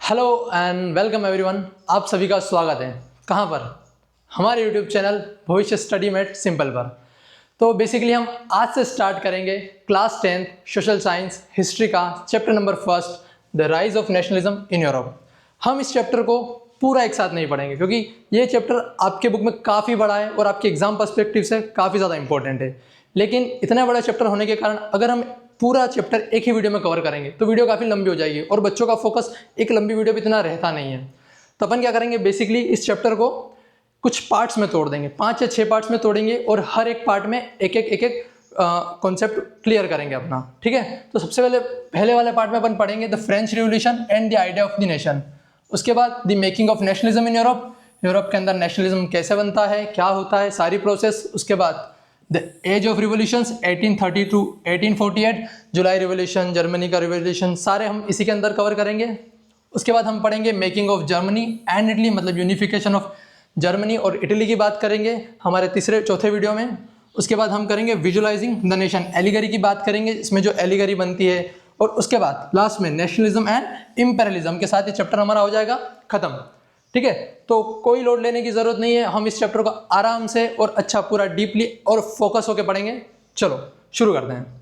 Hello and welcome everyone. आप सभी का स्वागत है। कहाँ पर? हमारे YouTube channel Bhavishya study mate simple पर। तो बेसिकली हम आज से स्टार्ट करेंगे class 10th social science history का chapter number 1 the rise of nationalism in Europe. हम इस चैप्टर को पूरा एक साथ नहीं पढ़ेंगे क्योंकि ये चैप्टर आपके बुक में काफ़ी बड़ा है और आपके एग्जाम पर्सपेक्टिव से काफ़ी ज़्यादा इंपॉर्टेंट है। लेकिन इतना बड़ा चैप्टर होने के कारण अगर हम पूरा चैप्टर एक ही वीडियो में कवर करेंगे तो वीडियो काफ़ी लंबी हो जाएगी और बच्चों का फोकस एक लंबी वीडियो पे इतना रहता नहीं है। तो अपन क्या करेंगे, बेसिकली इस चैप्टर को कुछ पार्ट्स में तोड़ देंगे, 5 या 6 पार्ट्स में तोड़ेंगे और हर एक पार्ट में एक एक कॉन्सेप्ट क्लियर करेंगे अपना। ठीक है, तो सबसे पहले वाले पार्ट में अपन पढ़ेंगे the French revolution and the idea of the nation. उसके बाद the making of nationalism in Europe, Europe के अंदर नेशनलिज्म कैसे बनता है, क्या होता है, सारी प्रोसेस। उसके बाद the age of revolutions 1830 to 1848, July revolution, Germany का रिवोल्यूशन, सारे हम इसी के अंदर कवर करेंगे। उसके बाद हम पढ़ेंगे making of Germany and Italy, मतलब यूनिफिकेशन ऑफ जर्मनी और इटली की बात करेंगे हमारे चौथे वीडियो में। उसके बाद हम करेंगे विजुअलाइजिंग द नेशन, एलिगरी की बात करेंगे, इसमें जो एलिगरी बनती है। और उसके बाद लास्ट में नेशनलिज्म एंड इम्पेरियलिज्म के साथ ये चैप्टर हमारा हो जाएगा खत्म। ठीक है, तो कोई लोड लेने की जरूरत नहीं है, हम इस चैप्टर को आराम से और अच्छा पूरा डीपली और फोकस होकर पढ़ेंगे। चलो शुरू करते हैं।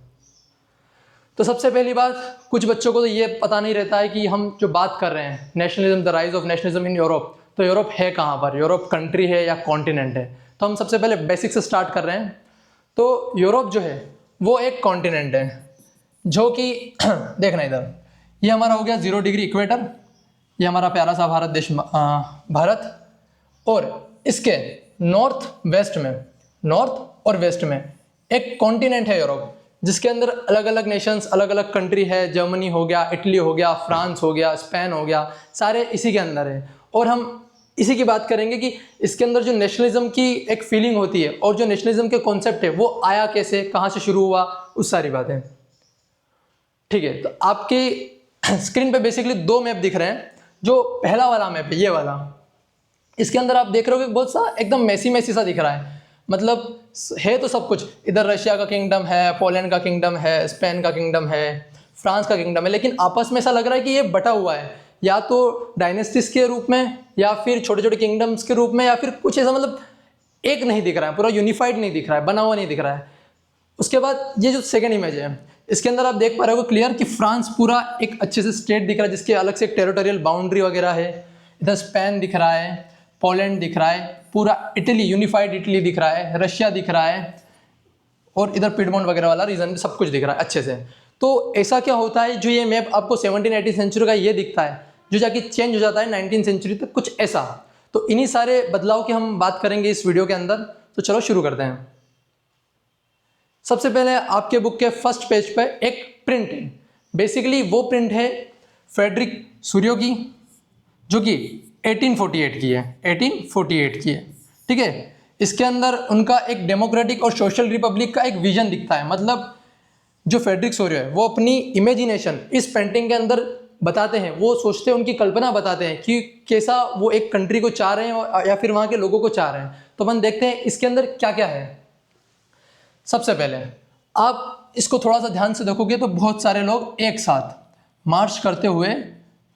तो सबसे पहली बात, कुछ बच्चों को तो ये पता नहीं रहता है कि हम जो बात कर रहे हैं nationalism, the rise of nationalism in Europe, तो यूरोप है कहाँ पर, यूरोप कंट्री है या कॉन्टिनेंट है। तो हम सबसे पहले बेसिक से स्टार्ट कर रहे हैं। तो यूरोप जो है वो एक कॉन्टिनेंट है जो कि देखना इधर, ये हमारा हो गया 0 डिग्री इक्वेटर, ये हमारा प्यारा सा भारत देश भारत, और इसके नॉर्थ और वेस्ट में एक कॉन्टिनेंट है यूरोप, जिसके अंदर अलग अलग नेशंस, अलग अलग कंट्री है। जर्मनी हो गया, इटली हो गया, फ्रांस हो गया, स्पेन हो गया, सारे इसी के अंदर है। और हम इसी की बात करेंगे कि इसके अंदर जो नेशनलिज्म की एक फीलिंग होती है और जो नेशनलिज्म के कॉन्सेप्ट है वो आया कैसे, कहाँ से शुरू हुआ, उस सारी बातें। ठीक है, तो आपकी स्क्रीन पे बेसिकली 2 मैप दिख रहे हैं। जो पहला वाला मैप है, ये वाला, इसके अंदर आप देख रहे हो कि बहुत सा एकदम मैसी सा दिख रहा है। मतलब है तो सब कुछ, इधर रशिया का किंगडम है, पोलैंड का किंगडम है, स्पेन का किंगडम है, फ्रांस का किंगडम है, लेकिन आपस में ऐसा लग रहा है कि ये बटा हुआ है, या तो डायनेस्टीज के रूप में या फिर छोटे छोटे किंगडम्स के रूप में, या फिर कुछ ऐसा, मतलब एक नहीं दिख रहा है, पूरा यूनिफाइड नहीं दिख रहा है, बना हुआ नहीं दिख रहा है। उसके बाद ये जो सेकेंड इमेज है, इसके अंदर आप देख पा रहे हो क्लियर कि फ्रांस पूरा एक अच्छे से स्टेट दिख रहा है, जिसके अलग से एक टेरिटोरियल बाउंड्री वगैरह है। इधर स्पेन दिख रहा है, पोलैंड दिख रहा है, पूरा इटली, यूनिफाइड इटली दिख रहा है, रशिया दिख रहा है, और इधर पिडमोंट वगैरह वाला रीजन सब कुछ दिख रहा है अच्छे से। तो ऐसा क्या होता है, जो ये मैप आपको 17th-18th सेंचुरी का ये दिखता है, जो जाके चेंज हो जाता है 19th सेंचुरी तक, कुछ ऐसा। तो इन्हीं सारे बदलाव की हम बात करेंगे इस वीडियो के अंदर। तो चलो शुरू करते हैं। सबसे पहले आपके बुक के फर्स्ट पेज पे एक प्रिंट है, बेसिकली वो प्रिंट है फ्रेडरिक सूरियो की, जो कि 1848 की है। ठीक है, इसके अंदर उनका एक डेमोक्रेटिक और सोशल रिपब्लिक का एक विजन दिखता है। मतलब जो फ्रेडरिक सूरियो है वो अपनी इमेजिनेशन इस पेंटिंग के अंदर बताते हैं, वो सोचते हैं, उनकी कल्पना बताते हैं कि कैसा वो एक कंट्री को चाह रहे हैं या फिर वहाँ के लोगों को चाह रहे हैं। तो अपन देखते हैं इसके अंदर क्या क्या है। सबसे पहले आप इसको थोड़ा सा ध्यान से देखोगे तो बहुत सारे लोग एक साथ मार्च करते हुए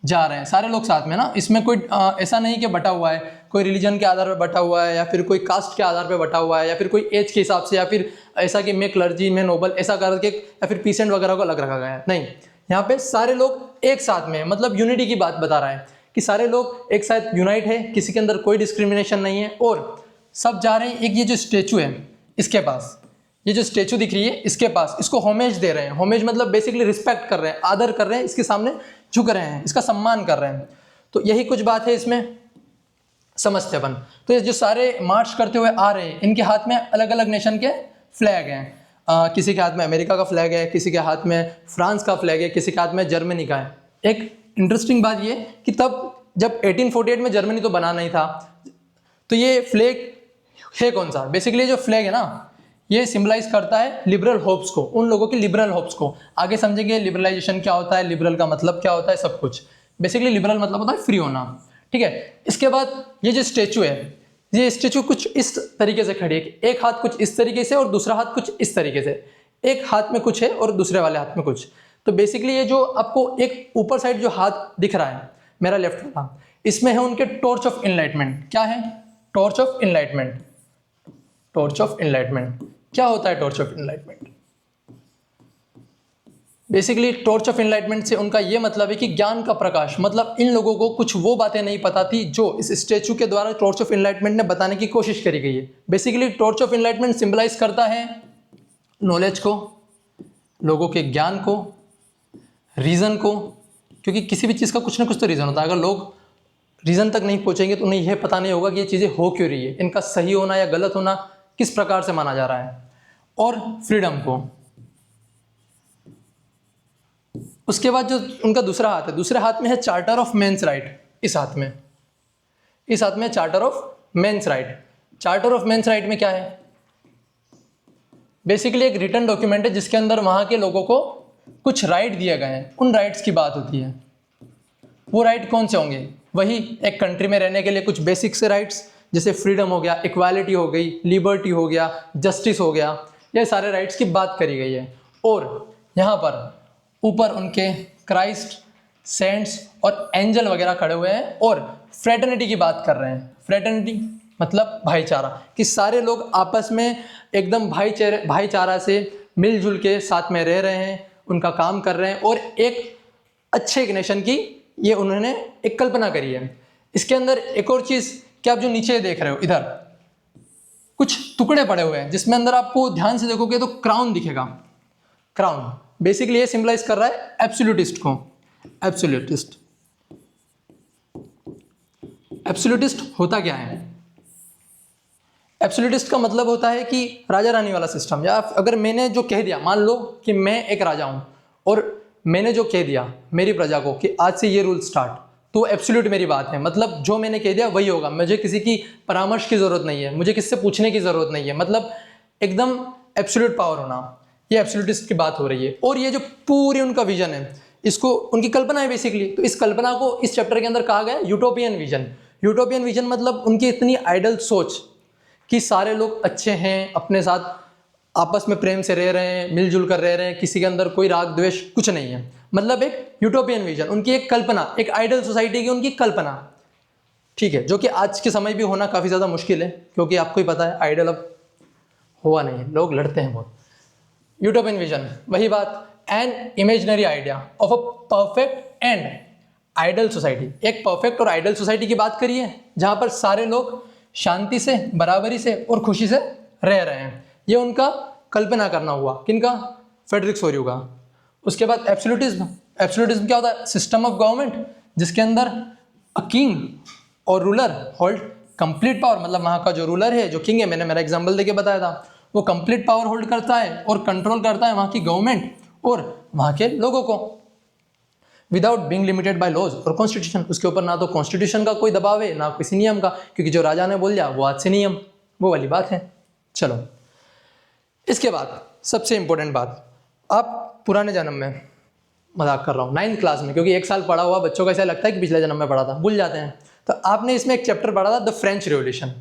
जा रहे हैं, सारे लोग साथ में ना। इसमें कोई ऐसा नहीं कि बटा हुआ है, कोई रिलीजन के आधार पर बटा हुआ है, या फिर कोई कास्ट के आधार पर बटा हुआ है, या फिर कोई एज के हिसाब से, या फिर ऐसा कि मैं क्लर्जी, मैं नोबल, ऐसा करके, या फिर पीसेंट वगैरह को अलग रखा गया है। नहीं, यहाँ पे सारे लोग एक साथ में, मतलब यूनिटी की बात बता रहा है कि सारे लोग एक साथ यूनाइट है, किसी के अंदर कोई डिस्क्रिमिनेशन नहीं है, और सब जा रहे हैं। एक ये जो स्टेचू है इसके पास, ये जो स्टेचू दिख रही है इसके पास, इसको होमेज दे रहे हैं। होमेज मतलब बेसिकली रिस्पेक्ट कर रहे हैं, आदर कर रहे हैं, इसके सामने झुक रहे हैं, इसका सम्मान कर रहे हैं। तो यही कुछ बात है इसमें, समझते अपन। तो ये जो सारे मार्च करते हुए आ रहे हैं, इनके हाथ में अलग अलग नेशन के फ्लैग हैं। किसी के हाथ में अमेरिका का फ्लैग है, किसी के हाथ में फ्रांस का फ्लैग है, किसी के हाथ में जर्मनी का है। एक इंटरेस्टिंग बात ये कि तब जब 1848 में जर्मनी तो बना नहीं था, तो ये फ्लैग है कौन सा, बेसिकली जो फ्लैग है ना, ये सिंबलाइज करता है लिबरल होप्स को, उन लोगों की लिबरल होप्स को। आगे समझेंगे लिबरलाइजेशन क्या होता है, लिबरल का मतलब क्या होता है, सब कुछ। बेसिकली लिबरल मतलब होता है फ्री होना। ठीक है, इसके बाद ये जो स्टेचू है, ये स्टेचू कुछ इस तरीके से खड़ी है कि एक हाथ कुछ इस तरीके से और दूसरा हाथ कुछ इस तरीके से, एक हाथ में कुछ है और दूसरे वाले हाथ में कुछ। तो बेसिकली ये जो आपको एक ऊपर साइड जो हाथ दिख रहा है, मेरा लेफ्ट वाला, इसमें है उनके टॉर्च ऑफ इनलाइटमेंट। क्या है? Torch of enlightenment. Torch of enlightenment क्या होता है? Torch of enlightenment basically torch of enlightenment से उनका ये मतलब है कि ज्ञान का प्रकाश, मतलब इन लोगों को कुछ वो बातें नहीं पता थी जो इस स्टैचू के द्वारा टॉर्च ऑफ इनलाइटमेंट ने बताने की कोशिश करी गई है। Basically torch of enlightenment symbolise करता है नॉलेज को, लोगों के ज्ञान को, रीज़न को, क्योंकि किसी भी चीज़ का कुछ ना कुछ तो रीज़न होता है। अगर लोग रीज़न तक नहीं पहुँचेंगे तो उन्हें यह पता नहीं होगा कि ये चीज़ें हो क्यों रही है, इनका सही होना या गलत होना किस प्रकार से माना जा रहा है। और फ्रीडम को। उसके बाद जो उनका दूसरा हाथ है, दूसरे हाथ में है चार्टर ऑफ मेंस राइट। इस हाथ में charter of men's right. Charter of men's right में क्या है? बेसिकली एक रिटन डॉक्यूमेंट है जिसके अंदर वहाँ के लोगों को कुछ राइट दिए गए हैं, उन राइट्स की बात होती है। वो राइट कौन से होंगे? वही एक कंट्री में रहने के लिए कुछ बेसिक से राइट्स, जैसे फ्रीडम हो गया, इक्वालिटी हो गई, लिबर्टी हो गया, जस्टिस हो गया, ये सारे राइट्स की बात करी गई है। और यहाँ पर ऊपर उनके क्राइस्ट, सेंट्स और एंजल वगैरह खड़े हुए हैं और फ्रेटर्निटी की बात कर रहे हैं। फ्रेटर्निटी मतलब भाईचारा, कि सारे लोग आपस में एकदम भाईचारा से मिलजुल के साथ में रह रहे हैं, उनका काम कर रहे हैं और एक अच्छे एक नेशन की ये उन्होंने एक कल्पना करी है। इसके अंदर एक और चीज़ कि आप जो नीचे देख रहे हो, इधर कुछ टुकड़े पड़े हुए हैं जिसमें अंदर आपको ध्यान से देखोगे तो क्राउन दिखेगा। क्राउन बेसिकली ये सिंबलाइज कर रहा है एब्सोल्यूटिस्ट को। एब्सोल्यूटिस्ट होता क्या है? एब्सोल्यूटिस्ट का मतलब होता है कि राजा रानी वाला सिस्टम, या अगर मैंने जो कह दिया, मान लो कि मैं एक राजा हूं और मैंने जो कह दिया मेरी प्रजा को कि आज से ये रूल स्टार्ट, तो एब्सोल्यूट मेरी बात है, मतलब जो मैंने कह दिया वही होगा। मुझे किसी की परामर्श की ज़रूरत नहीं है, मुझे किससे पूछने की ज़रूरत नहीं है, मतलब एकदम एब्सोल्यूट पावर होना, ये एब्सोल्यूटिस्ट की बात हो रही है। और ये जो पूरी उनका विजन है, इसको उनकी कल्पना है बेसिकली, तो इस कल्पना को इस चैप्टर के अंदर कहा गया है यूटोपियन विजन। यूटोपियन विजन मतलब उनकी इतनी आइडल सोच कि सारे लोग अच्छे हैं, अपने साथ आपस में प्रेम से रह रहे हैं, मिलजुल कर रह रहे हैं, किसी के अंदर कोई राग द्वेष कुछ नहीं है, मतलब एक यूटोपियन विजन, उनकी एक कल्पना, एक आइडल सोसाइटी की उनकी कल्पना, ठीक है, जो कि आज के समय भी होना काफ़ी ज़्यादा मुश्किल है, क्योंकि आपको ही पता है आइडल अब हुआ नहीं है, लोग लड़ते हैं बहुत। यूटोपियन विजन वही बात, an imaginary idea of a perfect and idol society, एक परफेक्ट और आइडल सोसाइटी की बात करिए जहाँ पर सारे लोग शांति से, बराबरी से और खुशी से रह रहे हैं। ये उनका कल्पना करना हुआ, किनका? फ्रेडरिक सोर्यू का। उसके बाद एब्सोल्यूटिज्म। एब्सोल्यूटिज्म क्या होता है? सिस्टम ऑफ गवर्नमेंट जिसके अंदर अ किंग और रूलर होल्ड कंप्लीट पावर, मतलब वहाँ का जो रूलर है, जो किंग है, मैंने मेरा एग्जाम्पल देके बताया था, वो कंप्लीट पावर होल्ड करता है और कंट्रोल करता है वहाँ की गवर्नमेंट और वहाँ के लोगों को, without being limited by laws और कॉन्स्टिट्यूशन। उसके ऊपर ना तो कॉन्स्टिट्यूशन का कोई दबाव है, ना किसी नियम का, क्योंकि जो राजा ने बोल दिया वो आज से नियम, वो वाली बात है। चलो, इसके बाद सबसे इंपॉर्टेंट बात, आप पुराने जन्म में, मजाक कर रहा हूँ, 9th क्लास में, क्योंकि एक साल पढ़ा हुआ बच्चों को ऐसा लगता है कि पिछले जन्म में पढ़ा था, भूल जाते हैं, तो आपने इसमें एक चैप्टर पढ़ा था द फ्रेंच रिवॉल्यूशन।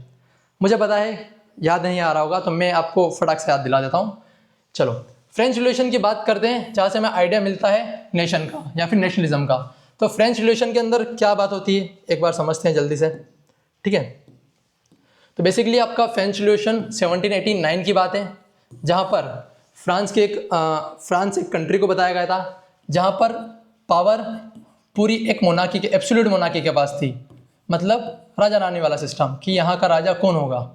मुझे पता है याद नहीं आ रहा होगा, तो मैं आपको फटाक से याद दिला देता हूँ। चलो, फ्रेंच रिवॉल्यूशन की बात करते हैं, जहाँ से हमें आइडिया मिलता है नेशन का या फिर नेशनलिज्म का। तो फ्रेंच रिवॉल्यूशन के अंदर क्या बात होती है, एक बार समझते हैं जल्दी से, ठीक है। तो बेसिकली आपका फ्रेंच रिवॉल्यूशन 1789 की बात है, जहाँ पर फ्रांस एक कंट्री को बताया गया था, जहाँ पर पावर पूरी एक मोनार्की के, एब्सोल्यूट मोनार्की के पास थी, मतलब राजा रानी वाला सिस्टम, कि यहाँ का राजा कौन होगा।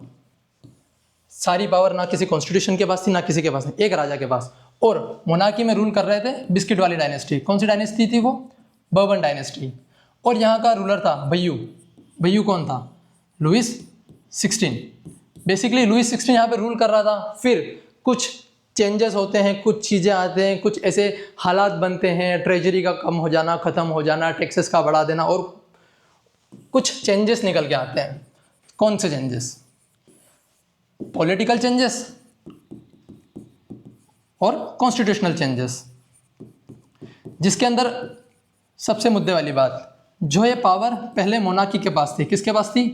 सारी पावर ना किसी कॉन्स्टिट्यूशन के पास थी, ना किसी के पास नहीं, एक राजा के पास। और मोनार्की में रूल कर रहे थे बिस्किट वाली डायनेस्टी। कौन सी डायनेस्टी थी वो? Bourbon dynasty. और यहाँ का रूलर था भैयू कौन था? लुइस 16। बेसिकली लुइस 16 यहाँ पे रूल कर रहा था। फिर कुछ चेंजेस होते हैं, कुछ चीज़ें आते हैं, कुछ ऐसे हालात बनते हैं, ट्रेजरी का कम हो जाना, ख़त्म हो जाना, टैक्सेस का बढ़ा देना, और कुछ चेंजेस निकल के आते हैं। कौन से चेंजेस? पॉलिटिकल चेंजेस और कॉन्स्टिट्यूशनल चेंजेस, जिसके अंदर सबसे मुद्दे वाली बात, जो ये पावर पहले मोनार्की के पास थी, किसके पास थी?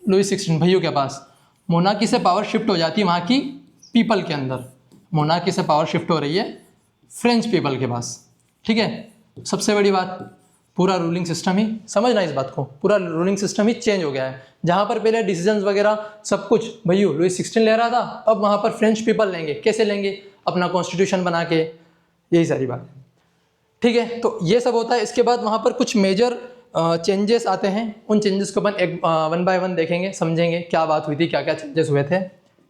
लुइस 16 भैयू के पास। मोनार्की से पावर शिफ्ट हो जाती है वहाँ की पीपल के अंदर, मोनार्की से पावर शिफ्ट हो रही है फ्रेंच पीपल के पास, ठीक है। सबसे बड़ी बात, पूरा रूलिंग सिस्टम ही, समझना इस बात को, पूरा रूलिंग सिस्टम ही चेंज हो गया है। जहाँ पर पहले डिसीजंस वगैरह सब कुछ भैया लुईस 16 ले रहा था, अब वहाँ पर फ्रेंच पीपल लेंगे। कैसे लेंगे? अपना कॉन्स्टिट्यूशन बना के, यही सारी बात है। ठीक है, तो ये सब होता है। इसके बाद वहाँ पर कुछ मेजर चेंजेस आते हैं, उन चेंजेस को अपन एक वन बाय वन देखेंगे, समझेंगे क्या बात हुई थी, क्या क्या चेंजेस हुए थे।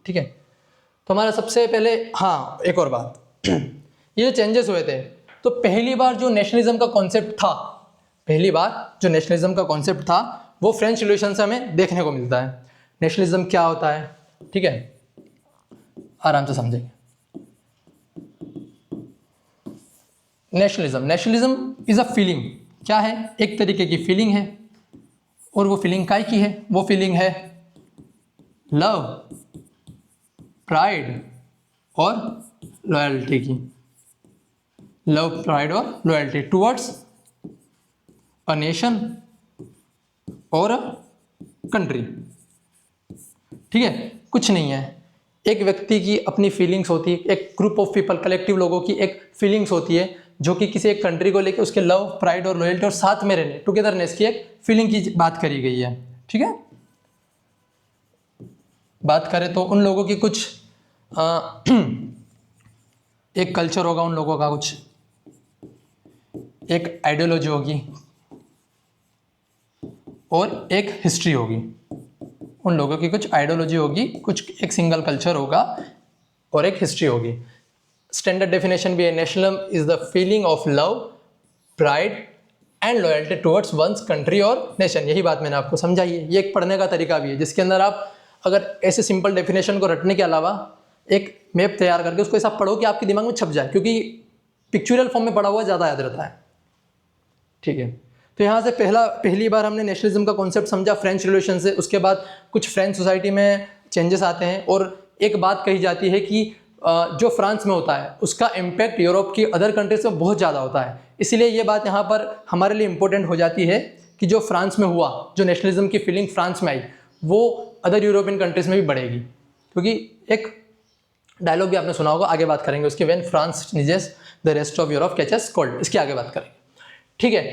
ठीक है, तो हमारा सबसे पहले, हाँ एक और बात ये जो चेंजेस हुए थे, तो पहली बार जो नेशनलिज्म का कॉन्सेप्ट था, पहली बार जो नेशनलिज्म का कॉन्सेप्ट था वो फ्रेंच रिवॉल्यूशन से हमें देखने को मिलता है। नेशनलिज्म क्या होता है, ठीक है, आराम से समझेंगे। नेशनलिज्म इज अ फीलिंग, क्या है? एक तरीके की फीलिंग है, और वो फीलिंग काय की है? वो फीलिंग है लव, प्राइड और लॉयल्टी की। लव, प्राइड और लॉयल्टी टुवर्ड्स अ नेशन और अ कंट्री। ठीक है, कुछ नहीं है, एक व्यक्ति की अपनी फीलिंग्स होती है, एक ग्रुप ऑफ पीपल, कलेक्टिव लोगों की एक फीलिंग्स होती है जो कि किसी एक कंट्री को लेकर उसके लव, प्राइड और लॉयल्टी और साथ में रहने, टुगेदरनेस की एक फीलिंग की बात करी गई है। ठीक है, बात करें तो उन लोगों की कुछ एक कल्चर होगा, उन लोगों का कुछ एक आइडियोलॉजी होगी और एक हिस्ट्री होगी। उन लोगों की कुछ आइडियोलॉजी होगी, कुछ एक सिंगल कल्चर होगा और एक हिस्ट्री होगी। स्टैंडर्ड डेफिनेशन भी है, nationalism is the feeling of love, pride and loyalty towards one's country और नेशन। यही बात मैंने आपको समझाई है। ये एक पढ़ने का तरीका भी है जिसके अंदर आप अगर ऐसे सिंपल डेफिनेशन को रटने के अलावा एक मैप तैयार करके उसको ऐसा पढ़ो कि आपके दिमाग में छप जाए, क्योंकि पिक्चुरल फॉर्म में पढ़ा हुआ ज़्यादा याद रहता है। ठीक है, तो यहाँ से पहली बार हमने नेशनलिज्म का कॉन्सेप्ट समझा फ्रेंच रिवॉल्यूशन से। उसके बाद कुछ फ्रेंच सोसाइटी में चेंजेस आते हैं और एक बात कही जाती है कि जो फ्रांस में होता है उसका इम्पैक्ट यूरोप की अदर कंट्रीज में बहुत ज़्यादा होता है। इसीलिए ये बात यहाँ पर हमारे लिए इम्पोर्टेंट हो जाती है कि जो फ्रांस में हुआ, जो नेशनलिज्म की फीलिंग फ्रांस में आई, वो अदर यूरोपियन कंट्रीज में भी बढ़ेगी। क्योंकि एक डायलॉग भी आपने सुना होगा, आगे बात करेंगे उसकी, when France sneezes the rest of Europe catches cold, इसकी आगे बात करेंगे। ठीक है,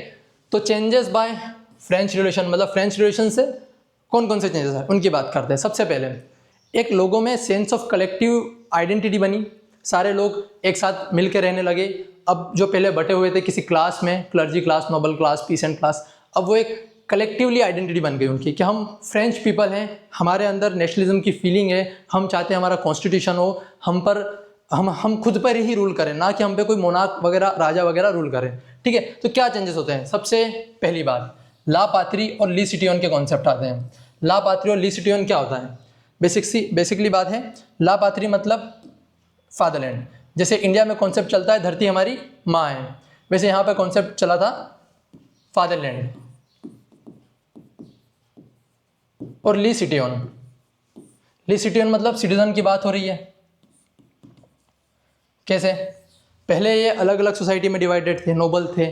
तो चेंजेस बाय फ्रेंच रिवॉल्यूशन, मतलब फ्रेंच रिवॉल्यूशन से कौन कौन से चेंजेस हैं उनकी बात करते हैं। सबसे पहले एक लोगों में सेंस ऑफ कलेक्टिव आइडेंटिटी बनी, सारे लोग एक साथ मिल के रहने लगे। अब जो पहले बटे हुए थे किसी क्लास में, clergy class, noble class, peasant class, अब वो एक कलेक्टिवली आइडेंटिटी बन गई उनकी कि हम फ्रेंच पीपल हैं, हमारे अंदर नेशनलिज्म की फीलिंग है, हम चाहते हैं हमारा कॉन्स्टिट्यूशन हो, हम खुद पर ही रूल करें, ना कि हम पे कोई मोनार्क वगैरह, राजा वगैरह रूल करें। ठीक है, तो क्या चेंजेस होते हैं? सबसे पहली बात ला पात्री और ली सिटियोन के कॉन्सेप्ट आते हैं। ला पात्री और ली सिटियोन क्या होता है? बेसिकली बात है, ला पात्री मतलब फादरलैंड। जैसे इंडिया में कॉन्सेप्ट चलता है धरती हमारी माँ है, वैसे यहाँ पे कॉन्सेप्ट चला था फादरलैंड। और ली सिटियोन मतलब सिटीजन की बात हो रही है। कैसे? पहले ये अलग अलग सोसाइटी में डिवाइडेड थे, नोबल थे,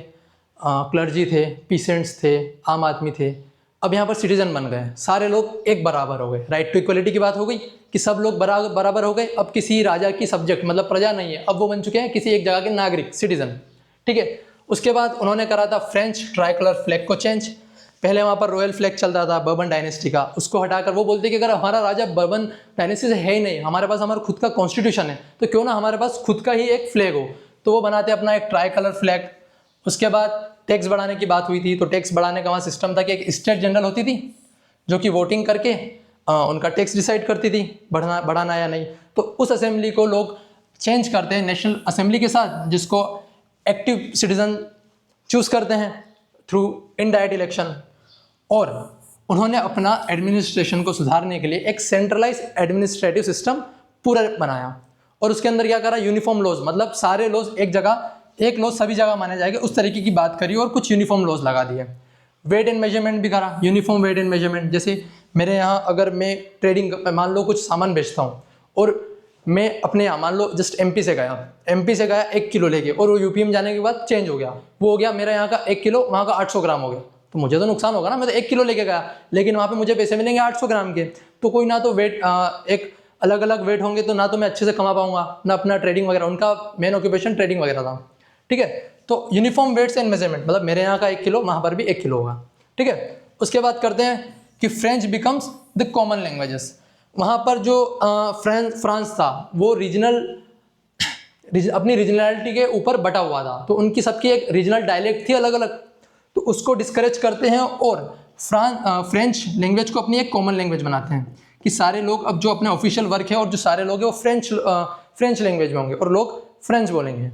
क्लर्जी थे, पीसेंट्स थे, आम आदमी थे। अब यहाँ पर सिटीजन बन गए, सारे लोग एक बराबर हो गए, राइट टू इक्वलिटी की बात हो गई कि सब लोग बराबर हो गए। अब किसी राजा की सब्जेक्ट मतलब प्रजा नहीं है, अब वो बन चुके हैं किसी एक जगह के नागरिक, सिटीजन। ठीक है, उसके बाद उन्होंने करा था फ्रेंच ट्राइकलर फ्लैग को चेंज। पहले वहाँ पर रॉयल फ्लैग चलता था बर्बन डायनेस्टी का, उसको हटाकर वो बोलते कि अगर हमारा राजा बर्बन डायनेस्टी से है ही नहीं, हमारे पास हमारा खुद का कॉन्स्टिट्यूशन है, तो क्यों ना हमारे पास खुद का ही एक फ्लैग हो। तो वो बनाते अपना एक ट्राई कलर फ्लैग। उसके बाद टैक्स बढ़ाने की बात हुई थी, तो टैक्स बढ़ाने का वहाँ सिस्टम था कि एक स्टेट जनरल होती थी जो कि वोटिंग करके उनका टैक्स डिसाइड करती थी बढ़ाना या नहीं। तो उस असेंबली को लोग चेंज करते हैं नेशनल असेंबली के साथ, जिसको एक्टिव सिटीजन चूज़ करते हैं थ्रू इनडायरेक्ट इलेक्शन। और उन्होंने अपना एडमिनिस्ट्रेशन को सुधारने के लिए एक सेंट्रलाइज एडमिनिस्ट्रेटिव सिस्टम पूरा बनाया। और उसके अंदर क्या करा? यूनिफॉर्म लॉज, मतलब सारे लॉज एक जगह, एक लॉज सभी जगह माने जाएंगे, उस तरीके की बात करी और कुछ यूनिफॉर्म लॉज लगा दिए। वेट एंड मेजरमेंट भी करा, यूनिफॉर्म वेट एंड मेजरमेंट। जैसे मेरे यहाँ अगर मैं ट्रेडिंग, मान लो कुछ सामान बेचता हूँ और मैं अपने यहाँ मान लो जस्ट एमपी से गया 1 किलो लेके, और वो यूपी में जाने के बाद चेंज हो गया, वो हो गया मेरा यहाँ का 1 किलो, वहाँ का 800 ग्राम हो गया, तो मुझे तो नुकसान होगा ना। मैं तो 1 किलो लेके गया, लेकिन वहाँ पे मुझे पैसे मिलेंगे 800 ग्राम के। तो कोई ना तो वेट एक अलग अलग वेट होंगे, तो ना तो मैं अच्छे से कमा पाऊंगा, ना अपना ट्रेडिंग वगैरह, उनका मेन ऑक्यूपेशन ट्रेडिंग वगैरह था। ठीक है, तो यूनिफॉर्म वेट्स एंड मेजरमेंट, मतलब मेरे यहाँ का 1 किलो वहाँ पर भी 1 किलो होगा, ठीक है। उसके बाद करते हैं कि French becomes the common languages. वहाँ पर जो फ्रांस था वो अपनी रीजनलिटी के ऊपर बटा हुआ था, तो उनकी सबकी एक रीजनल डायलेक्ट थी अलग अलग, तो उसको डिस्करेज करते हैं और फ्रेंच लैंग्वेज को अपनी एक कॉमन लैंग्वेज बनाते हैं कि सारे लोग अब जो अपने ऑफिशियल वर्क है और जो सारे लोग हैं वो फ्रेंच लैंग्वेज में होंगे और लोग फ्रेंच बोलेंगे,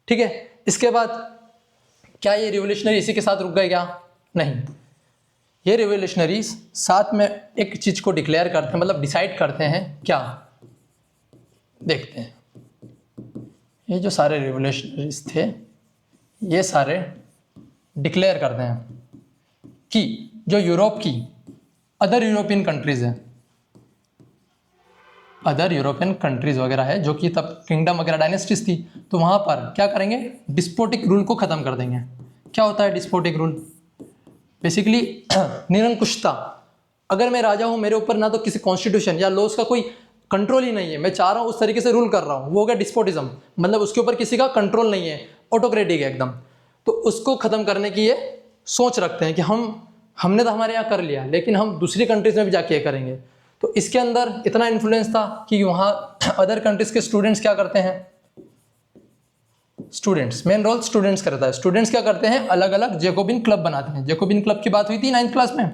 ठीक है। इसके बाद क्या ये रिवोल्यूशनरी इसी के साथ रुक गए क्या? नहीं, ये रिवोल्यूशनरीज साथ में एक चीज़ को डिक्लेयर करते हैं, मतलब डिसाइड करते हैं क्या, देखते हैं। ये जो सारे रिवोल्यूशनरीज थे ये सारे डिक्लेयर करते हैं कि जो यूरोप की अदर यूरोपियन कंट्रीज़ हैं, अदर यूरोपियन कंट्रीज़ वगैरह है जो कि तब किंगडम वगैरह डायनेस्टीज थी, तो वहाँ पर क्या करेंगे, डिस्पोटिक रूल को ख़त्म कर देंगे। क्या होता है डिस्पोटिक रूल? बेसिकली निरंकुशता। अगर मैं राजा हूँ, मेरे ऊपर ना तो किसी कॉन्स्टिट्यूशन या लॉज का कोई कंट्रोल ही नहीं है, मैं चाह रहा हूँ उस तरीके से रूल कर रहा हूँ, वो हो गया डिस्पोटिज्म, मतलब उसके ऊपर किसी का कंट्रोल नहीं है, ऑटोक्रेटिक है एकदम। तो उसको ख़त्म करने की ये सोच रखते हैं कि हमने तो हमारे यहाँ कर लिया, लेकिन हम दूसरी कंट्रीज़ में भी जाके ये करेंगे। तो इसके अंदर इतना इन्फ्लुएंस था कि वहाँ अदर कंट्रीज़ के स्टूडेंट्स क्या करते हैं, स्टूडेंट्स, मेन रोल स्टूडेंट्स करता है। स्टूडेंट्स क्या करते हैं, अलग अलग जैकोबिन क्लब बनाते हैं। जैकोबिन क्लब की बात हुई थी 9th क्लास में,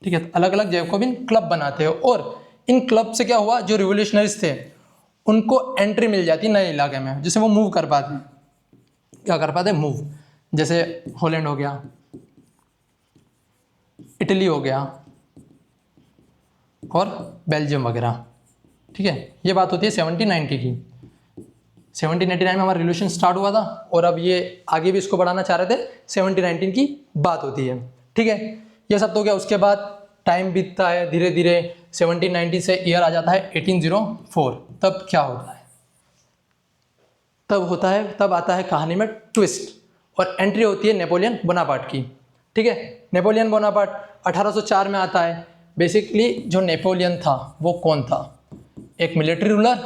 ठीक है। अलग अलग जैकोबिन क्लब बनाते हैं और इन क्लब से क्या हुआ, जो रिवोल्यूशनरीज थे उनको एंट्री मिल जाती नए इलाके में, जिससे वो मूव कर पाते हैं। क्या कर पाते हैं, मूव। जैसे हॉलैंड हो गया, इटली हो गया और बेल्जियम वगैरह, ठीक है। ये बात होती है 1790 की। 1799 में हमारा रिवोल्यूशन स्टार्ट हुआ था और अब ये आगे भी इसको बढ़ाना चाह रहे थे, 1719 की बात होती है, ठीक है। ये सब तो हो गया। उसके बाद टाइम बीतता है धीरे धीरे, 1790 से ईयर आ जाता है 1804। तब क्या होता है, तब आता है कहानी में ट्विस्ट और एंट्री होती है नेपोलियन बोनापार्ट की, ठीक है। नेपोलियन बोनापार्ट 1804 में आता है। बेसिकली जो नेपोलियन था वो कौन था, एक मिलिट्री रूलर।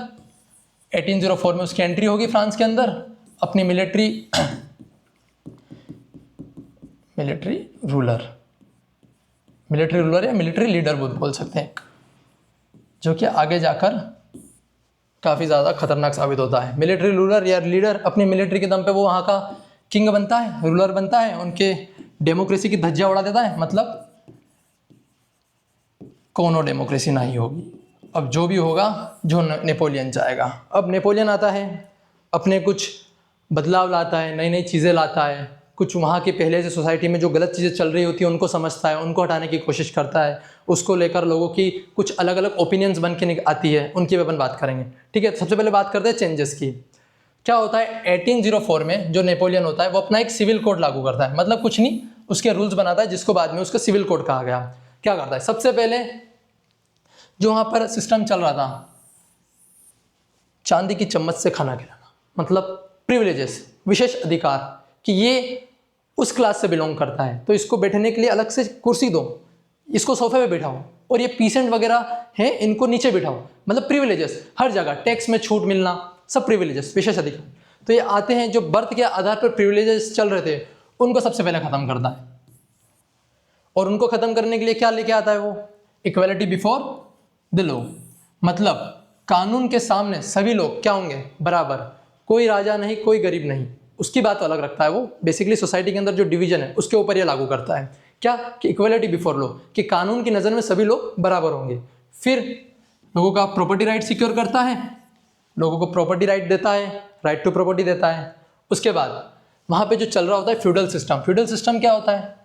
1804 में उसकी एंट्री होगी फ्रांस के अंदर, अपनी मिलिट्री रूलर या मिलिट्री लीडर बोल सकते हैं, जो कि आगे जाकर काफ़ी ज़्यादा खतरनाक साबित होता है। मिलिट्री रूलर या लीडर अपनी मिलिट्री के दम पे वो वहाँ का किंग बनता है, रूलर बनता है, उनके डेमोक्रेसी की धज्जियाँ उड़ा देता है। मतलब कोनो डेमोक्रेसी नहीं होगी, अब जो भी होगा जो नेपोलियन चाहेगा। अब नेपोलियन आता है, अपने कुछ बदलाव लाता है, नई नई चीज़ें लाता है, कुछ वहाँ की पहले से सोसाइटी में जो गलत चीज़ें चल रही होती हैं उनको समझता है, उनको हटाने की कोशिश करता है, उसको लेकर लोगों की कुछ अलग अलग ओपिनियंस बन के आती है, उनकी भी अपन बात करेंगे, ठीक है। सबसे पहले बात करते हैं चेंजेस की। क्या होता है, 1804 में जो नेपोलियन होता है वो अपना एक सिविल कोड लागू करता है, मतलब कुछ नहीं, उसके रूल्स बनाता है जिसको बाद में उसका सिविल कोड कहा गया। क्या करता है, सबसे पहले जो वहाँ पर सिस्टम चल रहा था, चांदी की चम्मच से खाना खिलाना, मतलब प्रिविलेजेस, विशेष अधिकार, कि ये उस क्लास से बिलोंग करता है तो इसको बैठने के लिए अलग से कुर्सी दो, इसको सोफे पे बैठाओ, और ये पीसेंट वगैरह हैं इनको नीचे बिठाओ, मतलब प्रिविलेजेस हर जगह, टैक्स में छूट मिलना, सब प्रिविलेजेस, विशेष अधिकार। तो ये आते हैं जो बर्थ के आधार पर प्रिविलेजेस चल रहे थे उनको सबसे पहले ख़त्म करता है। और उनको ख़त्म करने के लिए क्या लेके आता है वो, इक्वालिटी बिफोर द लॉ, मतलब कानून के सामने सभी लोग क्या होंगे, बराबर, कोई राजा नहीं, कोई गरीब नहीं, उसकी बात अलग रखता है वो। बेसिकली सोसाइटी के अंदर जो डिवीजन है उसके ऊपर ये लागू करता है, क्या कि इक्वालिटी बिफोर लॉ, कि कानून की नज़र में सभी लोग बराबर होंगे। फिर लोगों का प्रॉपर्टी राइट सिक्योर करता है, लोगों को प्रॉपर्टी राइट देता है, राइट टू प्रॉपर्टी देता है। उसके बाद वहाँ पे जो चल रहा होता है फ्यूडल सिस्टम। फ्यूडल सिस्टम क्या होता है,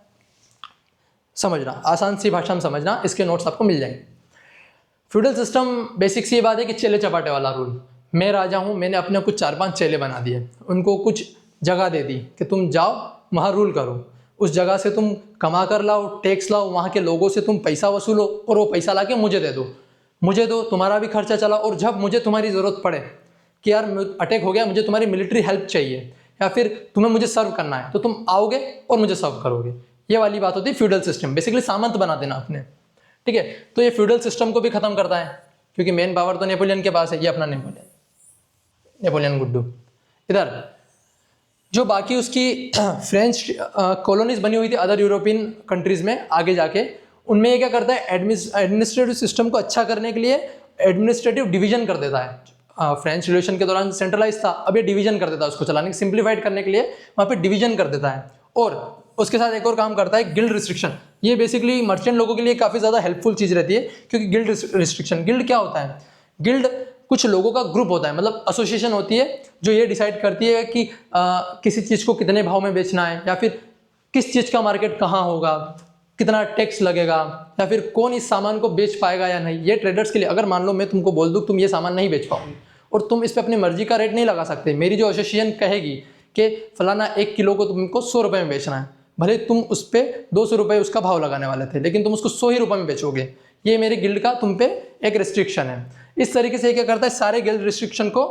समझना, आसान सी भाषा में समझना, इसके नोट्स आपको मिल जाएंगे। फ्यूडल सिस्टम बेसिक सी ये बात है कि चेले चपाटे वाला रूल। मैं राजा हूँ, मैंने अपने कुछ 4-5 चेले बना दिए, उनको कुछ जगह दे दी कि तुम जाओ वहाँ रूल करो, उस जगह से तुम कमा कर लाओ, टैक्स लाओ, वहाँ के लोगों से तुम पैसा वसूलो और वो पैसा ला के मुझे दो, तुम्हारा भी खर्चा चला। और जब मुझे तुम्हारी ज़रूरत पड़े कि यार अटैक हो गया, मुझे तुम्हारी मिलिट्री हेल्प चाहिए या फिर तुम्हें मुझे सर्व करना है, तो तुम आओगे और मुझे सर्व करोगे। ये वाली बात होती है फ्यूडल सिस्टम, बेसिकली सामंत बना देना अपने, ठीक है। तो ये फ्यूडल सिस्टम को भी खत्म करता है, क्योंकि मेन पावर तो नेपोलियन के पास है, ये अपना नेपोलियन गुड्डू। इधर जो बाकी उसकी फ्रेंच कॉलोनीज बनी हुई थी अदर यूरोपियन कंट्रीज़ में आगे जाके, उनमें ये क्या करता है, एडमिनिस्ट्रेटिव सिस्टम को अच्छा करने के लिए एडमिनिस्ट्रेटिव डिवीजन कर देता है। फ्रेंच रिवॉल्यूशन के दौरान सेंट्रलाइज था, अब ये डिवीजन कर देता है, उसको चलाने सिंप्लीफाइड करने के लिए वहाँ पे डिवीजन कर देता है। और उसके साथ एक और काम करता है, गिल्ड रिस्ट्रिक्शन। ये बेसिकली मर्चेंट लोगों के लिए काफ़ी ज़्यादा हेल्पफुल चीज़ रहती है, क्योंकि गिल्ड रिस्ट्रिक्शन, गिल्ड क्या होता है, गिल्ड कुछ लोगों का ग्रुप होता है, मतलब एसोसिएशन होती है जो ये डिसाइड करती है कि किसी चीज़ को कितने भाव में बेचना है, या फिर किस चीज़ का मार्केट कहाँ होगा, कितना टैक्स लगेगा, या फिर कौन इस सामान को बेच पाएगा या नहीं। ये ट्रेडर्स के लिए, अगर मान लो मैं तुमको बोल दूँ तुम ये सामान नहीं बेच पाओगे और तुम इस पर अपनी मर्जी का रेट नहीं लगा सकते, मेरी जो एसोसिएशन कहेगी कि फलाना 1 किलो को तुमको 100 रुपये में बेचना है, भले तुम उस पर 200 रुपये उसका भाव लगाने वाले थे, लेकिन तुम उसको 100 ही रुपये में बेचोगे, ये मेरे गिल्ड का तुम पे एक रिस्ट्रिक्शन है। इस तरीके से क्या करता है, सारे गिल्ड रिस्ट्रिक्शन को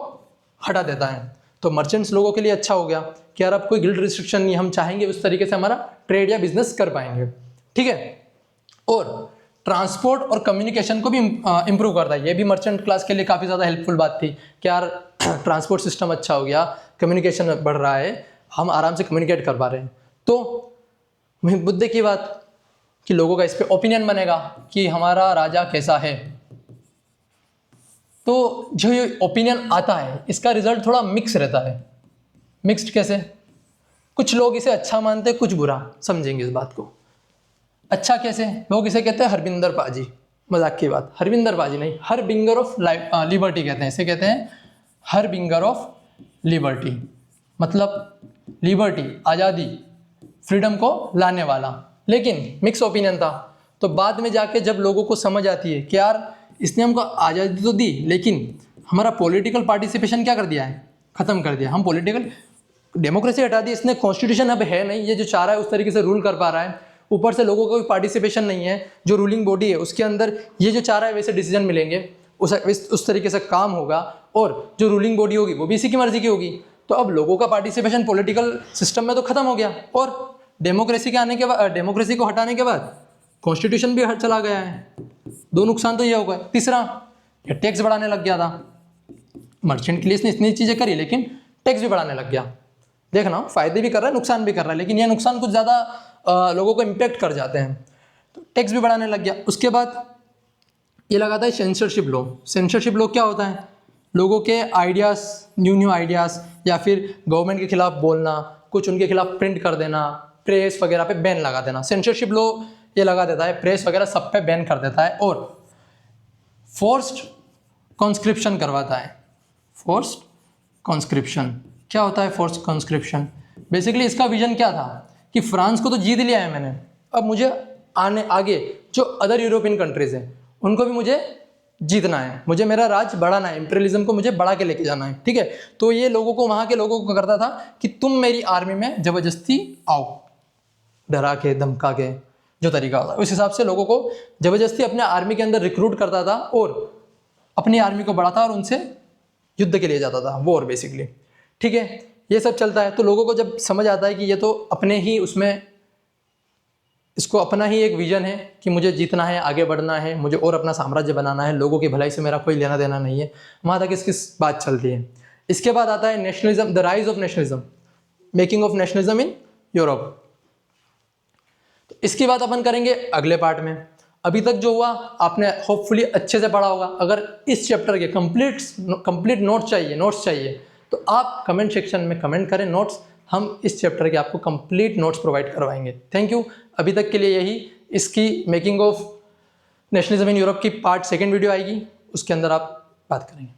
हटा देता है। तो मर्चेंट्स लोगों के लिए अच्छा हो गया कि यार अब कोई गिल्ड रिस्ट्रिक्शन नहीं, हम चाहेंगे उस तरीके से हमारा ट्रेड या बिजनेस कर पाएंगे, ठीक है। और ट्रांसपोर्ट और कम्युनिकेशन को भी इम्प्रूव करता है। ये भी मर्चेंट क्लास के लिए काफ़ी ज़्यादा हेल्पफुल बात थी कि यार ट्रांसपोर्ट सिस्टम अच्छा हो गया, कम्युनिकेशन बढ़ रहा है, हम आराम से कम्युनिकेट कर पा रहे हैं। तो मुद्दे की बात कि लोगों का इस पर ओपिनियन बनेगा कि हमारा राजा कैसा है। तो जो ये ओपिनियन आता है इसका रिजल्ट थोड़ा मिक्स रहता है। मिक्स्ड कैसे, कुछ लोग इसे अच्छा मानते, कुछ बुरा समझेंगे इस बात को। अच्छा कैसे, लोग इसे कहते हैं हरविंदर पाजी, मजाक की बात, हरविंदर पाजी नहीं, हरबिंगर ऑफ लिबर्टी कहते हैं, इसे कहते हैं हरबिंगर ऑफ लिबर्टी, मतलब लिबर्टी, आज़ादी, फ्रीडम को लाने वाला। लेकिन मिक्स ओपिनियन था। तो बाद में जाके जब लोगों को समझ आती है कि यार इसने हमको आज़ादी तो दी, लेकिन हमारा पॉलिटिकल पार्टिसिपेशन क्या कर दिया है, ख़त्म कर दिया। हम पॉलिटिकल डेमोक्रेसी हटा दी, इसने कॉन्स्टिट्यूशन अब है नहीं, ये जो चाह रहा है उस तरीके से रूल कर पा रहा है। ऊपर से लोगों का कोई पार्टिसिपेशन नहीं है, जो रूलिंग बॉडी है उसके अंदर ये जो चाह रहा है वैसे डिसीजन मिलेंगे, उस तरीके से काम होगा, और जो रूलिंग बॉडी होगी वो भी इसी की मर्जी की होगी। तो अब लोगों का पार्टिसिपेशन पॉलिटिकल सिस्टम में तो खत्म हो गया, और डेमोक्रेसी के आने के बाद, डेमोक्रेसी को हटाने के बाद कॉन्स्टिट्यूशन भी चला गया है। दो नुकसान तो ये हो गए। तीसरा, ये टैक्स बढ़ाने लग गया था। मर्चेंट के लिए इसने इतनी चीज़ें करी, लेकिन टैक्स भी बढ़ाने लग गया। देखना, फायदे भी कर रहा है, नुकसान भी कर रहा है, लेकिन ये नुकसान कुछ ज़्यादा लोगों को इम्पेक्ट कर जाते हैं। तो टैक्स भी बढ़ाने लग गया। उसके बाद ये लगाता है सेंसरशिप लॉ। सेंसरशिप लॉ क्या होता है, लोगों के आइडियाज़, न्यू आइडियाज़ या फिर गवर्नमेंट के खिलाफ बोलना, कुछ उनके खिलाफ प्रिंट कर देना, प्रेस वगैरह पे बैन लगा देना। सेंसरशिप लॉ ये लगा देता है, प्रेस वगैरह सब पे बैन कर देता है, और फोर्स्ड कॉन्स्क्रिप्शन करवाता है। फोर्स्ड कॉन्स्क्रिप्शन क्या होता है, फोर्स्ड कॉन्स्क्रिप्शन बेसिकली इसका विजन क्या था कि फ्रांस को तो जीत लिया है मैंने, अब मुझे आगे जो अदर यूरोपियन कंट्रीज़ हैं उनको भी मुझे जीतना है, मुझे मेरा राज बढ़ाना है, इंपीरियलिज्म को मुझे बढ़ा के लेके जाना है, ठीक है। तो ये लोगों को, वहाँ के लोगों को करता था कि तुम मेरी आर्मी में ज़बरदस्ती आओ, डरा के धमका के जो तरीका होता है उस हिसाब से लोगों को ज़बरदस्ती अपने आर्मी के अंदर रिक्रूट करता था और अपनी आर्मी को बढ़ाता और उनसे युद्ध के लिए जाता था, वॉर बेसिकली, ठीक है। ये सब चलता है। तो लोगों को जब समझ आता है कि ये तो अपने ही उसमें, इसको अपना ही एक विजन है कि मुझे जीतना है, आगे बढ़ना है, मुझे और अपना साम्राज्य बनाना है, लोगों की भलाई से मेरा कोई लेना देना नहीं है, वहाँ तक इसकी बात चलती है। इसके बाद आता है nationalism, the rise of nationalism, making of nationalism in Europe. तो इसकी बात अपन करेंगे अगले पार्ट में। अभी तक जो हुआ आपने होपफुली अच्छे से पढ़ा होगा। अगर इस चैप्टर के कंप्लीट नोट्स चाहिए तो आप कमेंट सेक्शन में कमेंट करें नोट्स, हम इस चैप्टर के आपको कंप्लीट नोट्स प्रोवाइड करवाएंगे। Thank you. अभी तक के लिए यही। इसकी making of nationalism in Europe की पार्ट 2 वीडियो आएगी, उसके अंदर आप बात करेंगे।